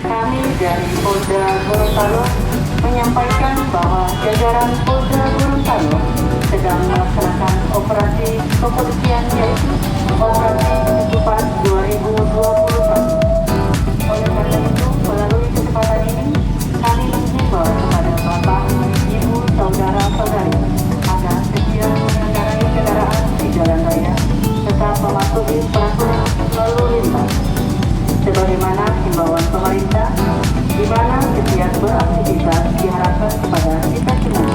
Kami dari Polda Gorontalo menyampaikan bahwa jajaran Polda Gorontalo sedang melaksanakan operasi kepolisian yaitu Operasi Ketupat 2021. Oleh karena itu, melalui kesempatan ini, kami menghimbau kepada Bapak, Ibu, Saudara-saudari agar setiap mengendarai kendaraan di jalan raya tetap mematuhi peraturan lalu lintas. Sebagaimana himbauan pemerintah, di mana setiap beraktivitas diharapkan kepada kita semua,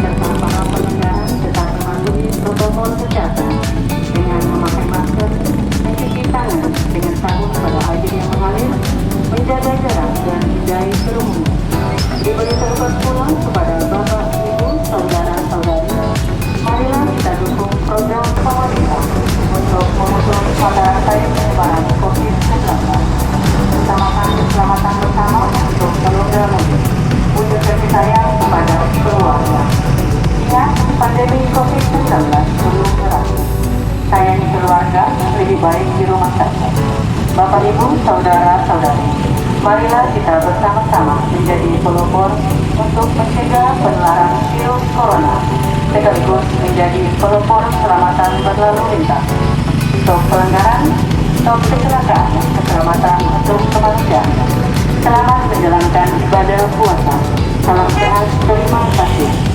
serta para pengendara tetap mematuhi protokol kesehatan dengan memakai masker, mencuci tangan dengan sabun pada air yang mengalir, menjaga jarak dan hindari kerumunan. Diberitahukan pula kepada Bapak, Ibu, Saudara-saudari, marilah kita dukung program pemerintah untuk memutus mata rantai penyebaran COVID-19. Utamakan keselamatan bersama untuk penunda mudik. Wujud kasih sayang kepada keluarga. Ingat, pandemi COVID-19 belum berakhir. Sayangi keluarga, lebih baik di rumah saja. Bapak, Ibu, Saudara-saudari, marilah kita bersama-sama menjadi pelopor untuk mencegah penularan virus corona, sekaligus menjadi pelopor keselamatan berlalu lintas. Stop pelanggaran, stop kecelakaan, keselamatan untuk kemanusiaan. Selamat menjalankan ibadah puasa. Salam sehat, terima kasih.